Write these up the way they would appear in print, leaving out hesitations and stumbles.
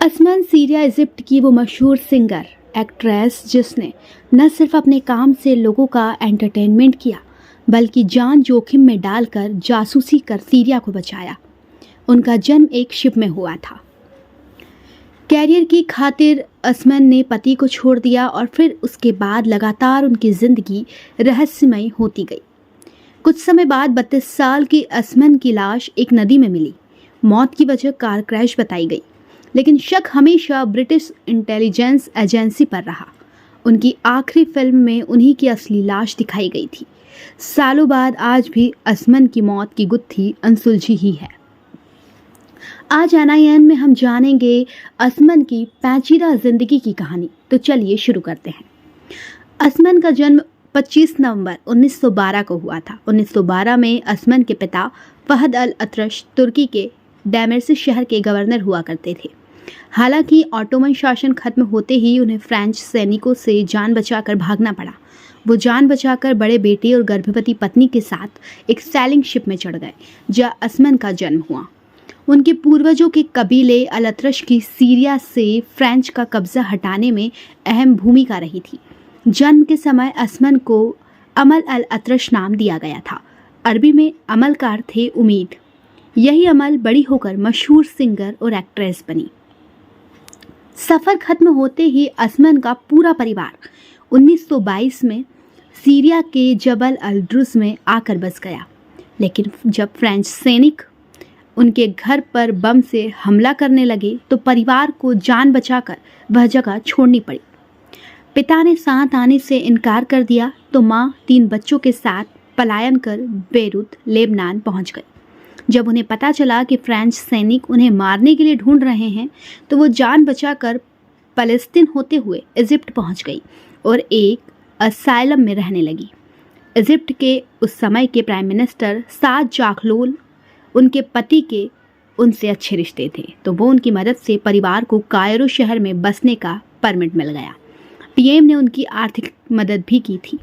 असमान Syria Egypt की वो मशहूर सिंगर एक्ट्रेस जिसने न सिर्फ अपने काम से लोगों का एंटरटेनमेंट किया बल्कि जान जोखिम में डालकर जासूसी कर सीरिया को बचाया। उनका जन्म एक शिप में हुआ था। कैरियर की खातिर असमान ने पति को छोड़ दिया और फिर उसके बाद लगातार उनकी ज़िंदगी रहस्यमय होती गई। कुछ समय बाद 32 साल की असमान की लाश एक नदी में मिली। मौत की वजह कार क्रैश बताई गई, लेकिन शक हमेशा ब्रिटिश इंटेलिजेंस एजेंसी पर रहा। उनकी आखिरी फिल्म में उन्हीं की असली लाश दिखाई गई थी। सालों बाद आज भी असमान की मौत की गुत्थी अनसुलझी ही है। आज NIN में हम जानेंगे असमान की पेचीदा जिंदगी की कहानी। तो चलिए शुरू करते हैं। असमान का जन्म 25 नवंबर 1912 को हुआ था। 1912 में असमान के पिता फहद अल अतरश तुर्की के डेमेर्सी शहर के गवर्नर हुआ करते थे। हालांकि ऑटोमन शासन खत्म होते ही उन्हें फ्रेंच सैनिकों से जान बचाकर भागना पड़ा। वो जान बचाकर बड़े बेटे और गर्भवती पत्नी के साथ एक सैलिंग शिप में चढ़ गए, जहां असमान का जन्म हुआ। उनके पूर्वजों के कबीले अल अतरश की सीरिया से फ्रेंच का कब्जा हटाने में अहम भूमिका रही थी। जन्म के समय असमान को अमल अल अतरश नाम दिया गया था। अरबी में अमल का अर्थ थे उम्मीद। यही अमल बड़ी होकर मशहूर सिंगर और एक्ट्रेस बनी। सफ़र खत्म होते ही असमान का पूरा परिवार 1922 में सीरिया के जबल अल द्रुज में आकर बस गया। लेकिन जब फ्रेंच सैनिक उनके घर पर बम से हमला करने लगे तो परिवार को जान बचाकर वह जगह छोड़नी पड़ी। पिता ने साथ आने से इनकार कर दिया तो माँ 3 बच्चों के साथ पलायन कर बेरूत लेबनान पहुंच गई। जब उन्हें पता चला कि फ्रेंच सैनिक उन्हें मारने के लिए ढूंढ रहे हैं तो वो जान बचाकर फ़लस्तीन होते हुए इजिप्ट पहुंच गई और एक असाइलम में रहने लगी। इजिप्ट के उस समय के प्राइम मिनिस्टर साद जाखलोल उनके पति के उनसे अच्छे रिश्ते थे, तो वो उनकी मदद से परिवार को कायरो शहर में बसने का परमिट मिल गया। PM ने उनकी आर्थिक मदद भी की थी।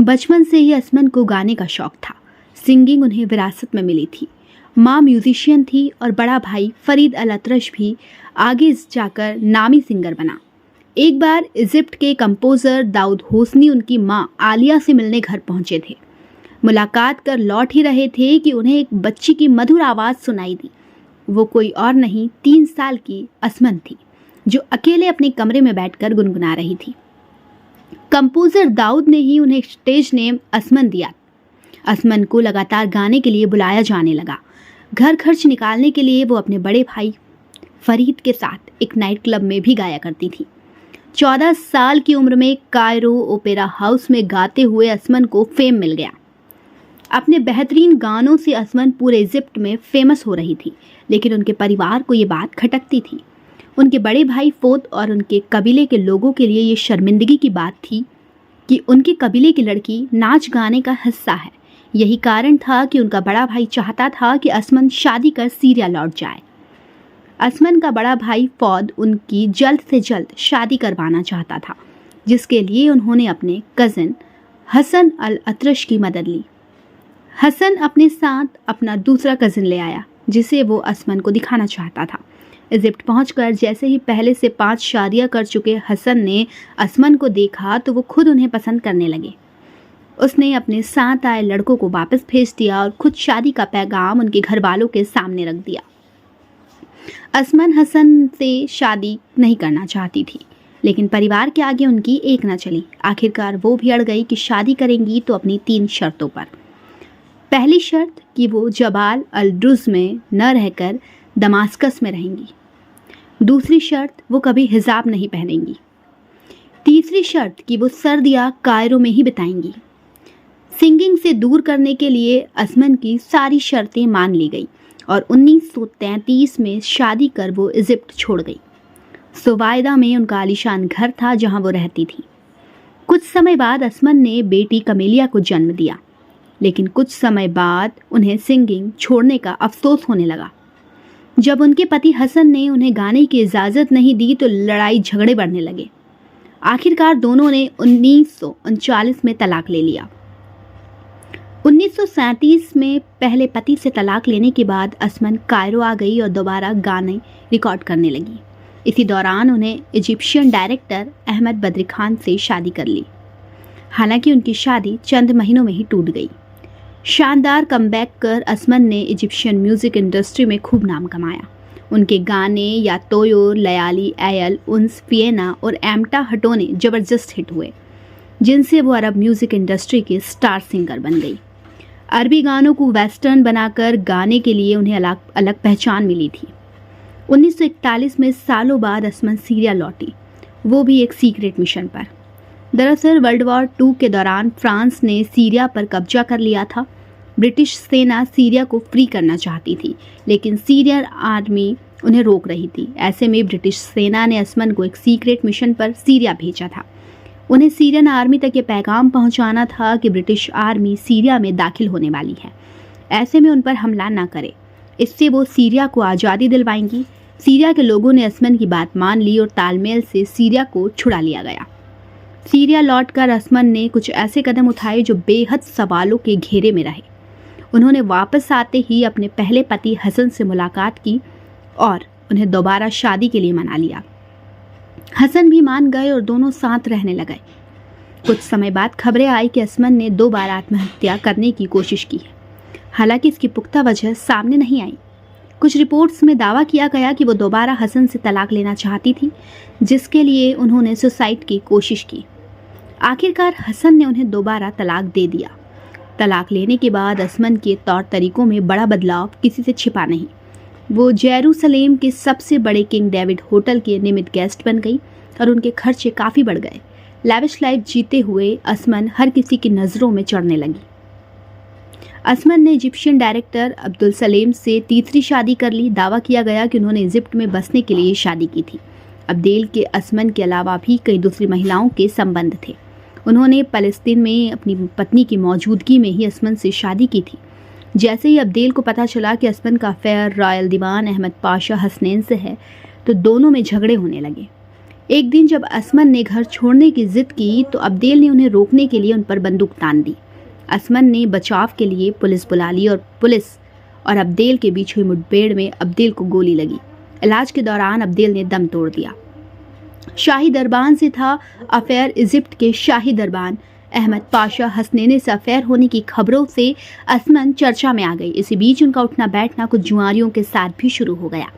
बचपन से ही असमान को गाने का शौक था। सिंगिंग उन्हें विरासत में मिली थी। माँ म्यूजिशियन थी और बड़ा भाई फरीद अल अतरश भी आगे जाकर नामी सिंगर बना। एक बार इजिप्ट के कंपोज़र दाऊद होसनी उनकी माँ आलिया से मिलने घर पहुँचे थे। मुलाकात कर लौट ही रहे थे कि उन्हें एक बच्ची की मधुर आवाज़ सुनाई दी। वो कोई और नहीं 3 साल की असमान थी, जो अकेले अपने कमरे में बैठकर गुनगुना रही थी। कंपोज़र दाऊद ने ही उन्हें स्टेज नेम असमान दिया। असमान को लगातार गाने के लिए बुलाया जाने लगा। घर खर्च निकालने के लिए वो अपने बड़े भाई फरीद के साथ एक नाइट क्लब में भी गाया करती थी। 14 साल की उम्र में कायरो ओपेरा हाउस में गाते हुए असमान को फेम मिल गया। अपने बेहतरीन गानों से असमान पूरे इजिप्ट में फेमस हो रही थी, लेकिन उनके परिवार को ये बात खटकती थी। उनके बड़े भाई फोद और उनके कबीले के लोगों के लिए ये शर्मिंदगी की बात थी कि उनके कबीले की लड़की नाच गाने का हिस्सा है। यही कारण था कि उनका बड़ा भाई चाहता था कि असमान शादी कर सीरिया लौट जाए। असमान का बड़ा भाई फौद उनकी जल्द से जल्द शादी करवाना चाहता था, जिसके लिए उन्होंने अपने कज़न हसन अल अतरश की मदद ली। हसन अपने साथ अपना दूसरा कज़न ले आया, जिसे वो असमान को दिखाना चाहता था। इजिप्ट पहुंचकर जैसे ही पहले से 5 शादियां कर चुके हसन ने असमान को देखा तो वो खुद उन्हें पसंद करने लगे। उसने अपने साथ आए लड़कों को वापस भेज दिया और खुद शादी का पैगाम उनके घर वालों के सामने रख दिया। असमान हसन से शादी नहीं करना चाहती थी, लेकिन परिवार के आगे उनकी एक न चली। आखिरकार वो भी अड़ गई कि शादी करेंगी तो अपनी 3 शर्तों पर। पहली शर्त कि वो जबाल अल द्रुज में न रहकर दमास्कस में रहेंगी। दूसरी शर्त वो कभी हिजाब नहीं पहनेंगी। तीसरी शर्त कि वो सर्दियाँ कायरो में ही बिताएंगी। सिंगिंग से दूर करने के लिए असमान की सारी शर्तें मान ली गई और 1933 में शादी कर वो इजिप्ट छोड़ गई। सुवायदा में उनका आलीशान घर था जहां वो रहती थी। कुछ समय बाद असमान ने बेटी कमेलिया को जन्म दिया, लेकिन कुछ समय बाद उन्हें सिंगिंग छोड़ने का अफसोस होने लगा। जब उनके पति हसन ने उन्हें गाने की इजाज़त नहीं दी तो लड़ाई झगड़े बढ़ने लगे। आखिरकार दोनों ने 1939 में तलाक ले लिया। 1937 में पहले पति से तलाक लेने के बाद असमान कायरो आ गई और दोबारा गाने रिकॉर्ड करने लगी। इसी दौरान उन्हें इजिप्शियन डायरेक्टर अहमद बद्री खान से शादी कर ली। हालांकि उनकी शादी चंद महीनों में ही टूट गई। शानदार कमबैक कर असमन ने इजिप्शियन म्यूजिक इंडस्ट्री में खूब नाम कमाया। उनके गाने या तोयो, लयाली, एयल, उन्स, फिएना और एम्टा हटोने जबरदस्त हिट हुए, जिनसे वो अरब म्यूजिक इंडस्ट्री के स्टार सिंगर बन गई। अरबी गानों को वेस्टर्न बनाकर गाने के लिए उन्हें अलग पहचान मिली थी। 1941 में सालों बाद असमन सीरिया लौटी, वो भी एक सीक्रेट मिशन पर। दरअसल वर्ल्ड वॉर 2 के दौरान फ्रांस ने सीरिया पर कब्जा कर लिया था। ब्रिटिश सेना सीरिया को फ्री करना चाहती थी, लेकिन सीरियन आर्मी उन्हें रोक रही थी। ऐसे में ब्रिटिश सेना ने असमन को एक सीक्रेट मिशन पर सीरिया भेजा था। उन्हें सीरियन आर्मी तक ये पैगाम पहुंचाना था कि ब्रिटिश आर्मी सीरिया में दाखिल होने वाली है, ऐसे में उन पर हमला न करे, इससे वो सीरिया को आज़ादी दिलवाएंगी। सीरिया के लोगों ने असमन की बात मान ली और तालमेल से सीरिया को छुड़ा लिया गया। सीरिया लौटकर असमन ने कुछ ऐसे कदम उठाए जो बेहद सवालों के घेरे में रहे। उन्होंने वापस आते ही अपने पहले पति हसन से मुलाकात की और उन्हें दोबारा शादी के लिए मना लिया। हसन भी मान गए और दोनों साथ रहने लगे। कुछ समय बाद खबरें आई कि असमन ने 2 बार आत्महत्या करने की कोशिश की है। हालांकि इसकी पुख्ता वजह सामने नहीं आई। कुछ रिपोर्ट्स में दावा किया गया कि वो दोबारा हसन से तलाक लेना चाहती थी, जिसके लिए उन्होंने सुसाइड की कोशिश की। आखिरकार हसन ने उन्हें दोबारा तलाक दे दिया। तलाक लेने के बाद असमन के तौर तरीकों में बड़ा बदलाव किसी से छिपा नहीं। वो जेरूसलेम के सबसे बड़े किंग डेविड होटल के नियमित गेस्ट बन गई और उनके खर्चे काफ़ी बढ़ गए। लैविश लाइफ जीते हुए असमन हर किसी की नज़रों में चढ़ने लगी। असमन ने इजिप्शियन डायरेक्टर अब्दुल सलेम से तीसरी शादी कर ली। दावा किया गया कि उन्होंने इजिप्ट में बसने के लिए शादी की थी। अब्देल के असमन के अलावा भी कई दूसरी महिलाओं के संबंध थे। उन्होंने फ़लस्तीन में अपनी पत्नी की मौजूदगी में ही असमन से शादी की थी। जैसे ही अब्देल को पता चला कि असमन का अफेयर रॉयल दीवान अहमद पाशा हसनैन से है, तो दोनों में झगड़े होने लगे। एक दिन जब असमन ने घर छोड़ने की जिद की तो अब्देल ने उन्हें रोकने के लिए उन पर बंदूक तान दी। असमन ने बचाव के लिए पुलिस बुला ली और पुलिस और अब्देल के बीच हुई मुठभेड़ में अब्देल को गोली लगी। इलाज के दौरान अब्देल ने दम तोड़ दिया। शाही दरबान से था अफेयर। इजिप्ट के शाही दरबान अहमद पाशा हसनैन से अफेयर होने की खबरों से असमन चर्चा में आ गई। इसी बीच उनका उठना बैठना कुछ जुआरियों के साथ भी शुरू हो गया।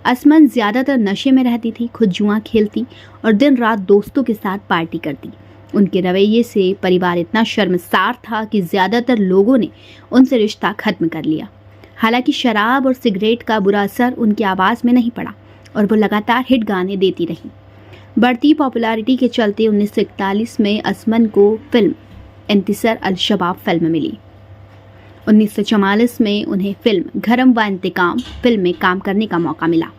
असमन ज़्यादातर नशे में रहती थी, खुद जुआ खेलती और दिन रात दोस्तों के साथ पार्टी करती। उनके रवैये से परिवार इतना शर्मसार था कि ज़्यादातर लोगों ने उनसे रिश्ता खत्म कर लिया। हालांकि शराब और सिगरेट का बुरा असर उनकी आवाज़ में नहीं पड़ा और वो लगातार हिट गाने देती रहीं। बढ़ती पॉपुलैरिटी के चलते 1941 में असमन को फिल्म इंतिसर अल शबाब फिल्म मिली। 1944 में उन्हें फिल्म घरम व इंतकाम फिल्म में काम करने का मौका मिला।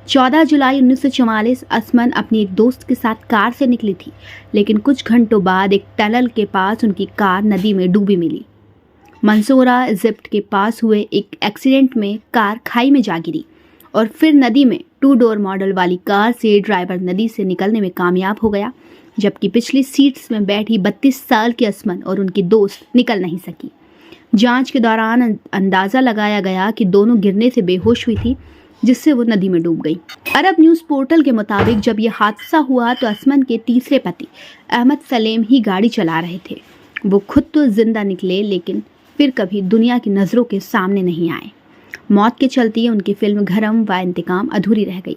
14 जुलाई 1944 असमन अपनी एक दोस्त के साथ कार से निकली थी, लेकिन कुछ घंटों बाद एक टनल के पास उनकी कार नदी में डूबी मिली। मंसूरा इजिप्ट के पास हुए एक एक्सीडेंट में कार खाई में जा गिरी और फिर नदी में 2 डोर मॉडल वाली कार से ड्राइवर नदी से निकलने में कामयाब हो गया, जबकि पिछली सीट्स में बैठी 32 साल की असमन और उनकी दोस्त निकल नहीं सकी। जांच के दौरान अंदाज़ा लगाया गया कि दोनों गिरने से बेहोश हुई थी, जिससे वो नदी में डूब गई। अरब न्यूज़ पोर्टल के मुताबिक जब यह हादसा हुआ तो असमन के तीसरे पति अहमद सलेम ही गाड़ी चला रहे थे। वो खुद तो जिंदा निकले, लेकिन फिर कभी दुनिया की नज़रों के सामने नहीं आए। मौत के चलते उनकी फिल्म घरम व इंतकाम अधूरी रह गई।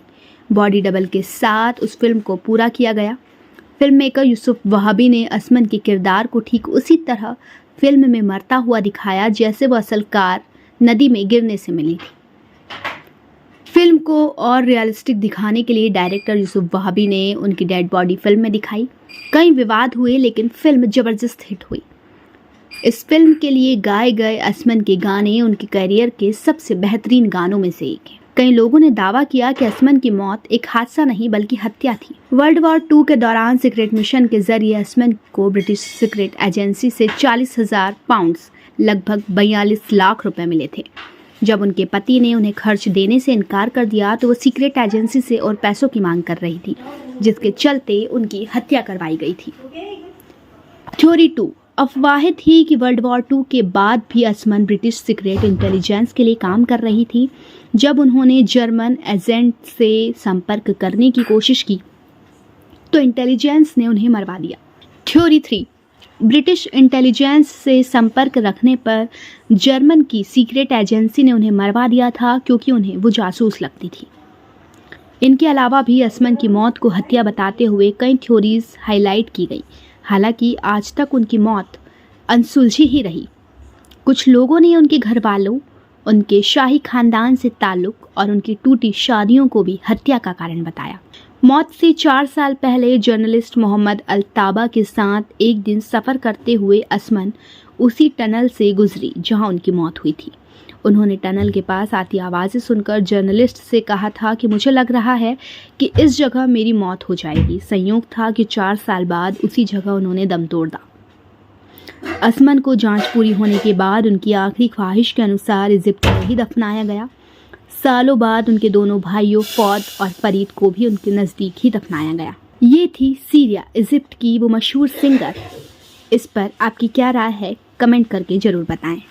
बॉडी डबल के साथ उस फिल्म को पूरा किया गया। फिल्म मेकर यूसुफ वहाबी ने असमन के किरदार को ठीक उसी तरह फिल्म में मरता हुआ दिखाया जैसे वो असल कार नदी में गिरने से मिली थी। फिल्म को और रियलिस्टिक दिखाने के लिए डायरेक्टर यूसुफ वहाबी ने उनकी डेड बॉडी फिल्म में दिखाई। कई विवाद हुए, लेकिन फिल्म जबरदस्त हिट हुई। इस फिल्म के लिए गाए गए असमन के गाने उनके करियर के सबसे बेहतरीन गानों में से एक है। कई लोगों ने दावा किया कि असमन की मौत एक हादसा नहीं बल्कि हत्या थी। वर्ल्ड वॉर 2 के दौरान सीक्रेट मिशन के जरिए असमन को ब्रिटिश सीक्रेट एजेंसी से 40,000 पाउंड्स लगभग 42 लाख रुपए मिले थे। जब उनके पति ने उन्हें खर्च देने से इनकार कर दिया तो वो सीक्रेट एजेंसी से और पैसों की मांग कर रही थी, जिसके चलते उनकी हत्या करवाई गई थी। थ्योरी 2। अफवाहें थी कि वर्ल्ड वॉर 2 के बाद भी असमन ब्रिटिश सीक्रेट इंटेलिजेंस के लिए काम कर रही थी। जब उन्होंने जर्मन एजेंट से संपर्क करने की कोशिश की तो इंटेलिजेंस ने उन्हें मरवा दिया। थ्योरी 3, ब्रिटिश इंटेलिजेंस से संपर्क रखने पर जर्मन की सीक्रेट एजेंसी ने उन्हें मरवा दिया था क्योंकि उन्हें वो जासूस लगती थी। इनके अलावा भी असमन की मौत को हत्या बताते हुए कई थ्योरीज हाईलाइट की गई। हालांकि आज तक उनकी मौत अनसुलझी ही रही। कुछ लोगों ने उनके घर वालों, उनके शाही खानदान से ताल्लुक और उनकी टूटी शादियों को भी हत्या का कारण बताया। मौत से 4 साल पहले जर्नलिस्ट मोहम्मद अल्ताबा के साथ एक दिन सफ़र करते हुए असमन उसी टनल से गुजरी जहां उनकी मौत हुई थी। उन्होंने टनल के पास आती आवाज़ें सुनकर जर्नलिस्ट से कहा था कि मुझे लग रहा है कि इस जगह मेरी मौत हो जाएगी। संयोग था कि 4 साल बाद उसी जगह उन्होंने दम तोड़ दिया। असमन को जांच पूरी होने के बाद उनकी आखिरी ख्वाहिश के अनुसार इजिप्ट में ही दफनाया गया। सालों बाद उनके दोनों भाइयों फौद और फरीद को भी उनके नज़दीक ही दफनाया गया। ये थी सीरिया इजिप्ट की वो मशहूर सिंगर। इस पर आपकी क्या राय है, कमेंट करके ज़रूर बताएं।